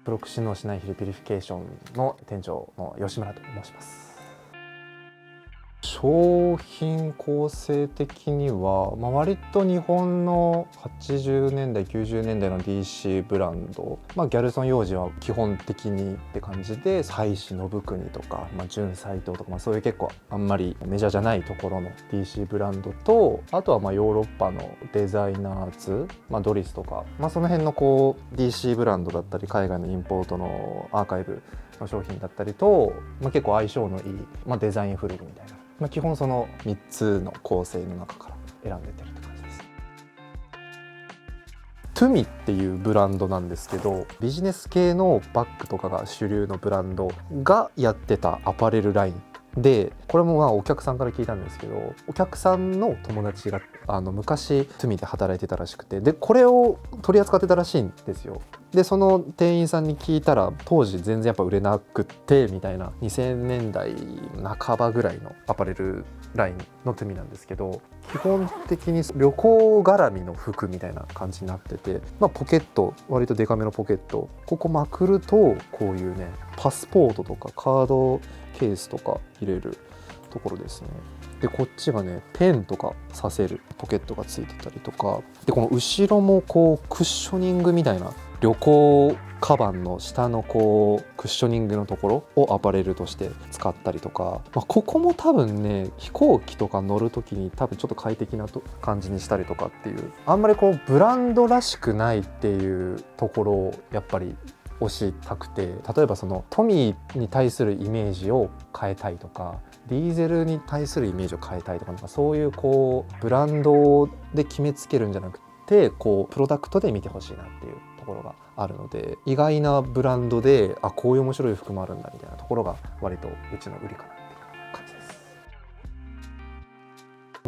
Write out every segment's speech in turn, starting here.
プロクシノシナイヒルピュリフィケーションの店長の吉村と申します。商品構成的には、割と日本の80年代90年代の DC ブランド、ギャルソン幼児は基本的にって感じで、妻子信国とか、純斎藤とか、そういう結構あんまりメジャーじゃないところの DC ブランドと、あとはヨーロッパのデザイナーズ、ドリスとか、その辺のDC ブランドだったり海外のインポートのアーカイブの商品だったりと、結構相性のいい、デザイン古着みたいな。基本その3つの構成の中から選んでてるって感じです。トゥミっていうブランドなんですけど、ビジネス系のバッグとかが主流のブランドがやってたアパレルラインで、これもお客さんから聞いたんですけど、お客さんの友達が昔トゥミで働いてたらしくて、でこれを取り扱ってたらしいんですよ。でその店員さんに聞いたら、当時全然やっぱ売れなくってみたいな、2000年代半ばぐらいのアパレルラインのトゥミなんですけど、基本的に旅行絡みの服みたいな感じになってて、ポケット、割とデカめのポケット、ここまくるとこういうね、パスポートとかカードケースとか入れるところですね。でこっちがね、ペンとかさせるポケットがついてたりとかで、この後ろもクッショニングみたいな、旅行カバンの下のクッショニングのところをアパレルとして使ったりとか、ここも多分ね、飛行機とか乗る時に多分ちょっと快適な感じにしたりとかっていう、あんまりブランドらしくないっていうところをやっぱり推したくて、例えばそのトミーに対するイメージを変えたいとか、ディーゼルに対するイメージを変えたいとか、そういうブランドで決めつけるんじゃなくて、プロダクトで見てほしいなっていうところがあるので、意外なブランドでこういう面白い服もあるんだみたいなところが割とうちの売りかなっていう感じです。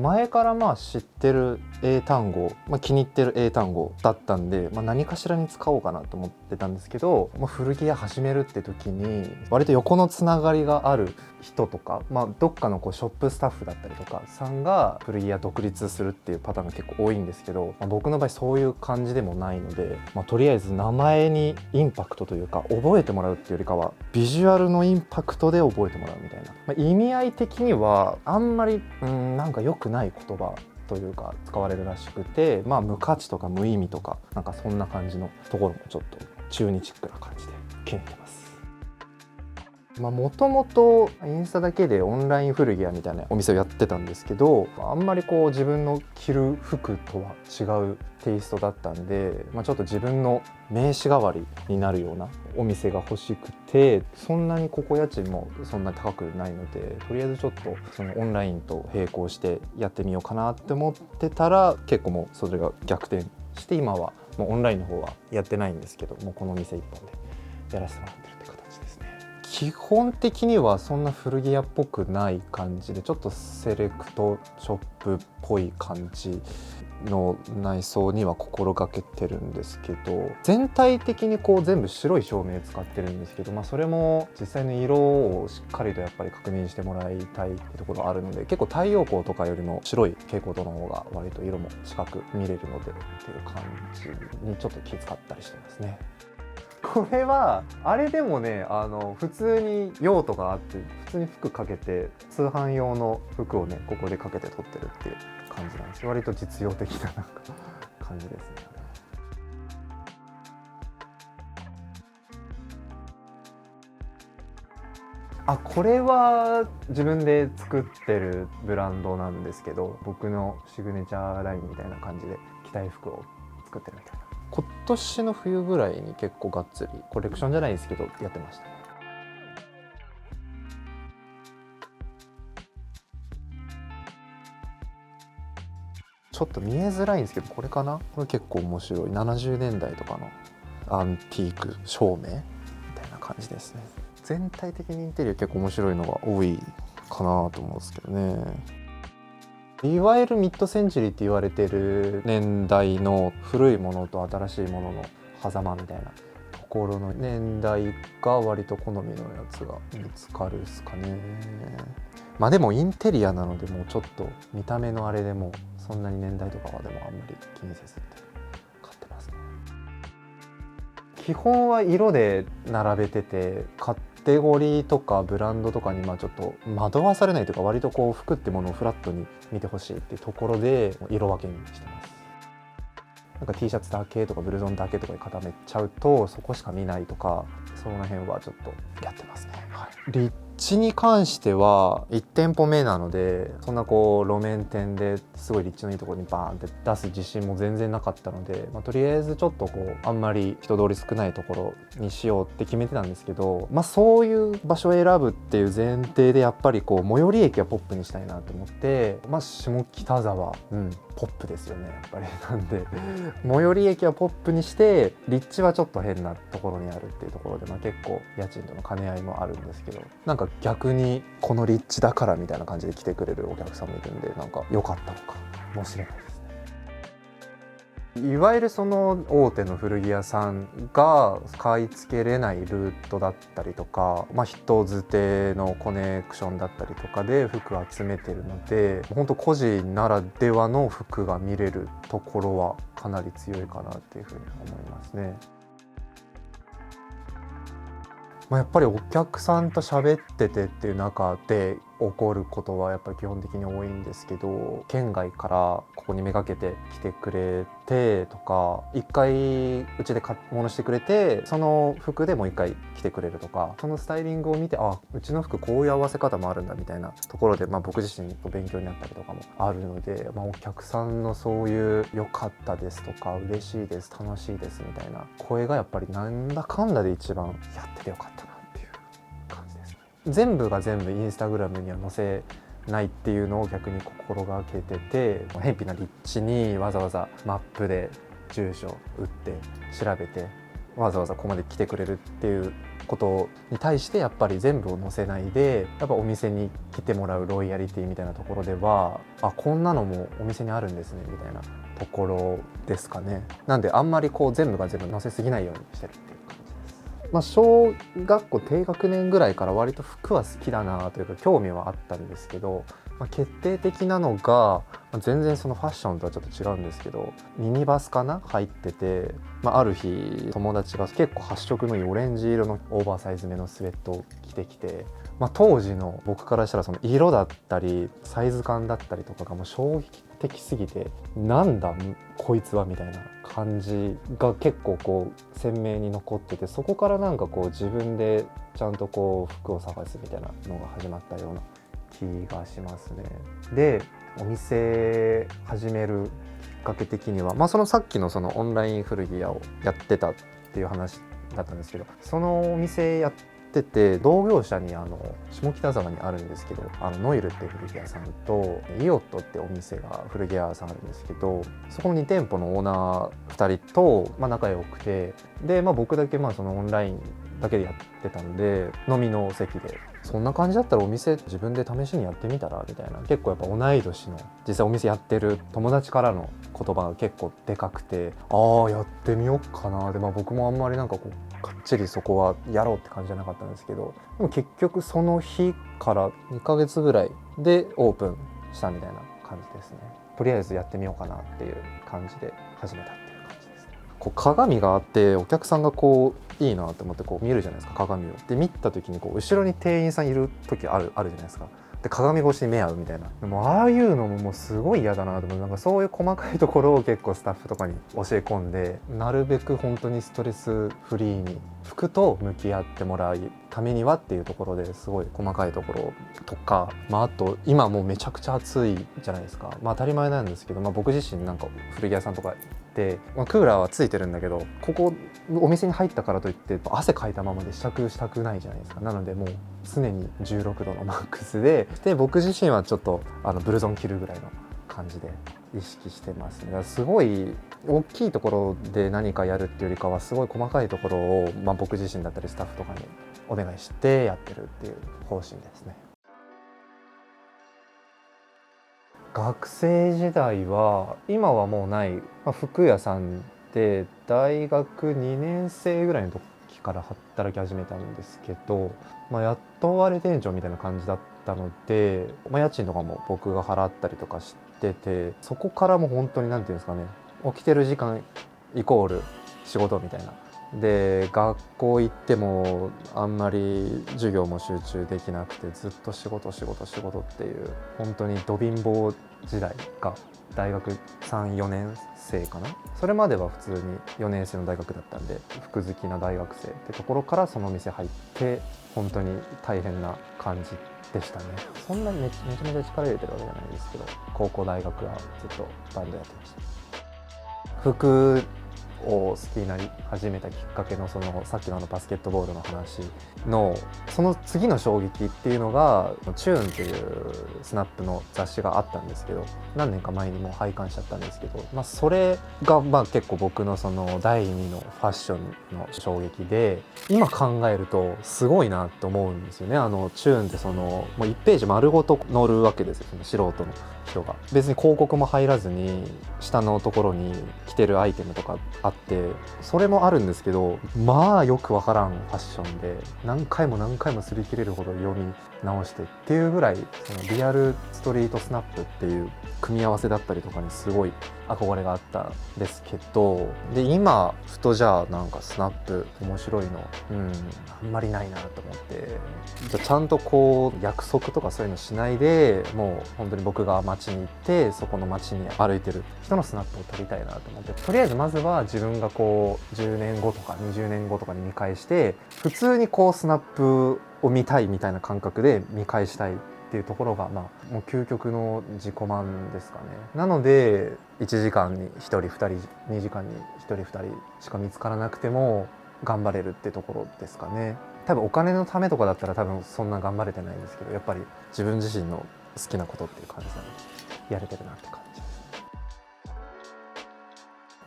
前から知ってる英単語、気に入ってる英単語だったんで、何かしらに使おうかなと思ってたんですけど、古着屋始めるって時に割と横のつながりがある人とか、どっかのショップスタッフだったりとかさんが古着屋独立するっていうパターンが結構多いんですけど、僕の場合そういう感じでもないので、とりあえず名前にインパクトというか、覚えてもらうっていうよりかはビジュアルのインパクトで覚えてもらうみたいな、意味合い的にはあんまりなんか良くない言葉というか使われるらしくて、無価値とか無意味とか、なんかそんな感じのところもちょっと中日チックな感じで気に入ってます。もともとインスタだけでオンライン古着屋みたいなお店をやってたんですけど、あんまり自分の着る服とは違うテイストだったんで、ちょっと自分の名刺代わりになるようなお店が欲しくて、そんなにここ家賃もそんなに高くないので、とりあえずちょっとそのオンラインと並行してやってみようかなって思ってたら、結構もうそれが逆転して、今はもうオンラインの方はやってないんですけど、もうこの店一本でやらせてもらってるって形ですね。基本的にはそんな古着屋っぽくない感じで、ちょっとセレクトショップっぽい感じの内装には心がけてるんですけど、全体的に全部白い照明使ってるんですけど、それも実際の色をしっかりとやっぱり確認してもらいたいってところあるので、結構太陽光とかよりも白い蛍光灯の方が割と色も近く見れるのでっていう感じにちょっと気遣ったりしてますね。これはあれでもね、普通に用途があって、普通に服かけて通販用の服をね、ここでかけて撮ってるっていう感じなんです。割と実用的な感じですね。これは自分で作ってるブランドなんですけど、僕のシグネチャーラインみたいな感じで着たい服を作ってるみたいな。今年の冬ぐらいに結構がっつりコレクションじゃないですけどやってました。ちょっと見えづらいんですけど、これかな、これ結構面白い70年代とかのアンティーク照明みたいな感じですね。全体的にインテリア結構面白いのが多いかなと思うんですけどね。いわゆるミッドセンチュリーって言われてる年代の古いものと新しいものの狭間みたいなところの年代が割と好みのやつが見つかるっすかね。でもインテリアなので、もうちょっと見た目のあれでもそんなに年代とかはでもあんまり気にせずって買ってますね。基本は色で並べてて、カテゴリーとかブランドとかにちょっと惑わされないというか、割とこう服ってものをフラットに見てほしいっていうところで色分けにしてます。なんか T シャツだけとかブルゾンだけとかで固めちゃうとそこしか見ないとか、その辺はちょっとやってますね。はい、立地に関しては1店舗目なので、そんなこう路面店ですごい立地のいいところにバーンって出す自信も全然なかったので、とりあえずちょっとこうあんまり人通り少ないところにしようって決めてたんですけど、そういう場所を選ぶっていう前提でやっぱりこう最寄り駅はポップにしたいなと思って、下北沢、ポップですよねやっぱり。なんで最寄り駅はポップにして立地はちょっと変なところにあるっていうところで、結構家賃との兼ね合いもあるんですけど、なんか逆にこの立地だからみたいな感じで来てくれるお客さんもいるんで、なんか良かったのかもしれないですね。いわゆるその大手の古着屋さんが買い付けれないルートだったりとか、人づてのコネクションだったりとかで服を集めてるので、本当個人ならではの服が見れるところはかなり強いかなっていうふうに思いますね。やっぱりお客さんと喋っててっていう中で起こることはやっぱり基本的に多いんですけど、県外からここにめがけて来てくれてとか、一回うちで買い物してくれてその服でもう一回来てくれるとか、そのスタイリングを見て、うちの服こういう合わせ方もあるんだみたいなところで、僕自身と勉強になったりとかもあるので、お客さんのそういう良かったですとか嬉しいです楽しいですみたいな声がやっぱりなんだかんだで一番やっててよかったなっていう感じですね。全部が全部インスタグラムには載せないっていうのを逆に心がけてて、偏僻な立地にわざわざマップで住所打って調べてわざわざここまで来てくれるっていうことに対してやっぱり全部を載せないで、やっぱお店に来てもらうロイヤリティみたいなところでは、こんなのもお店にあるんですねみたいなところですかね。なんであんまりこう全部が全部載せすぎないようにしてるっていう感じです。小学校低学年ぐらいから割と服は好きだなというか興味はあったんですけど、決定的なのが全然そのファッションとはちょっと違うんですけど、ミニバスかな入ってて、ある日友達が結構発色のいいオレンジ色のオーバーサイズめのスウェットを着てきて、当時の僕からしたらその色だったりサイズ感だったりとかがもう衝撃的すぎて、なんだこいつはみたいな感じが結構こう鮮明に残ってて、そこからなんかこう自分でちゃんとこう服を探すみたいなのが始まったような気がしますね。でお店始めるきっかけ的には、そのさっきのそのオンライン古着屋をやってたっていう話だったんですけど、そのお店やってて同業者に下北沢にあるんですけど、ノイルっていう古着屋さんとイオットってお店が古着屋さんあるんですけど、そこの2店舗のオーナー2人と仲良くて、で、僕だけそのオンラインだけでやってたんで、飲みの席でそんな感じだったらお店自分で試しにやってみたらみたいな、結構やっぱ同い年の実際お店やってる友達からの言葉が結構でかくて、やってみようかな。で僕もあんまりなんかこうかっちりそこはやろうって感じじゃなかったんですけど、でも結局その日から2ヶ月ぐらいでオープンしたみたいな感じですね。とりあえずやってみようかなっていう感じで始めたっていう感じですね。こう鏡があってお客さんがこういいなと思ってこう見るじゃないですか、鏡を。で見た時にこう後ろに店員さんいる時あるじゃないですか。で鏡越しに目合うみたいな、でもああいうのももうすごい嫌だなと思う。なんかそういう細かいところを結構スタッフとかに教え込んで、なるべく本当にストレスフリーに服と向き合ってもらうためにはっていうところですごい細かいところとか、あと今もうめちゃくちゃ暑いじゃないですか。当たり前なんですけど、僕自身なんか古着屋さんとか行って、クーラーはついてるんだけど、ここお店に入ったからといって汗かいたままで試着したくないじゃないですか。なのでもう常に16度のマックスで僕自身はちょっとブルゾン着るぐらいの感じで意識してますね。だからすごい大きいところで何かやるっていうよりかは、すごい細かいところを、僕自身だったりスタッフとかにお願いしてやってるっていう方針ですね。学生時代は今はもうない、服屋さんで大学2年生ぐらいの時から働き始めたんですけど、雇われ店長みたいな感じだったので、家賃とかも僕が払ったりとかしてて、そこからもう本当に何て言うんですかね、起きてる時間イコール仕事みたいなで学校行ってもあんまり授業も集中できなくて、ずっと仕事っていう本当にど貧乏時代が大学3、4年生かな。それまでは普通に4年生の大学だったんで、服好きな大学生ってところからその店入って、本当に大変な感じでしたね。そんなめちゃめちゃ力入れてるわけじゃないですけど、高校大学はずっとバンドやってました。服を好きになり始めたきっかけの、そのさっきのバスケットボールの話のその次の衝撃っていうのが、チューンっていうスナップの雑誌があったんですけど、何年か前にもう廃刊しちゃったんですけど、それが結構僕のその第2のファッションの衝撃で、今考えるとすごいなと思うんですよね。チューンってそのもう1ページ丸ごと載るわけですよ、その素人の人が。別に広告も入らずに下のところに着てるアイテムとかあって、それもあるんですけど、まあよくわからんファッションで、何回も擦り切れるほど読み直してっていうぐらい、そのリアルストリートスナップっていう組み合わせだったりとかにすごい憧れがあったんですけど、で今ふとじゃあなんかスナップ面白いのあんまりないなと思って、じゃあちゃんとこう約束とかそういうのしないで、もう本当に僕が街に行ってそこの街に歩いてる人のスナップを撮りたいなと思って、とりあえずまずは自分がこう10年後とか20年後とかに見返して、普通にこうスナップを見たいみたいな感覚で見返したいっていうところが、もう究極の自己満ですかね。なので1時間に1人2人2時間に1人2人しか見つからなくても頑張れるってところですかね。多分お金のためとかだったら多分そんな頑張れてないんですけど、やっぱり自分自身の好きなことっていう感じなのでやれてるなって感じです。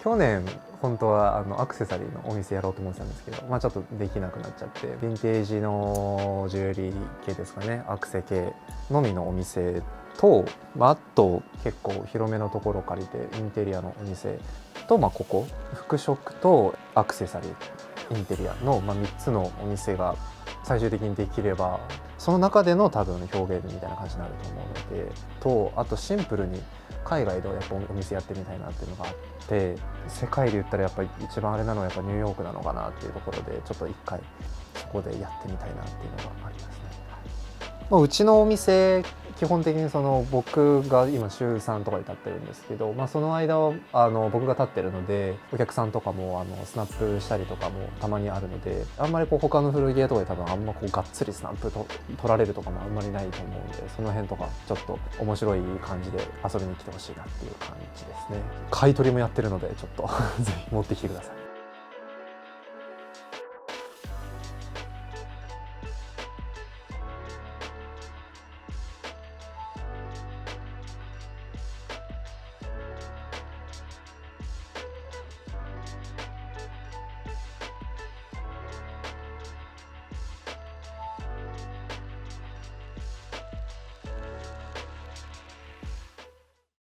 去年本当はアクセサリーのお店やろうと思ってたんですけど、ちょっとできなくなっちゃって、ヴィンテージのジュエリー系ですかね、アクセ系のみのお店と、あと結構広めのところを借りてインテリアのお店と、ここ服飾とアクセサリーインテリアの、3つのお店が最終的にできれば、その中での多分表現みたいな感じになると思うので、とあとシンプルに海外ではやっぱお店やってみたいなっていうのがあって、世界で言ったらやっぱり一番あれなのはやっぱニューヨークなのかなっていうところで、ちょっと一回そこでやってみたいなっていうのがありますね。うちのお店基本的にその僕が今週3とかで立ってるんですけど、その間は僕が立ってるので、お客さんとかもスナップしたりとかもたまにあるので、あんまりこう他の古着屋とかで多分あんまこうがっつりスナップと取られるとかもあんまりないと思うんで、その辺とかちょっと面白い感じで遊びに来てほしいなっていう感じですね。買い取りもやってるので、ちょっとぜひ持ってきてください。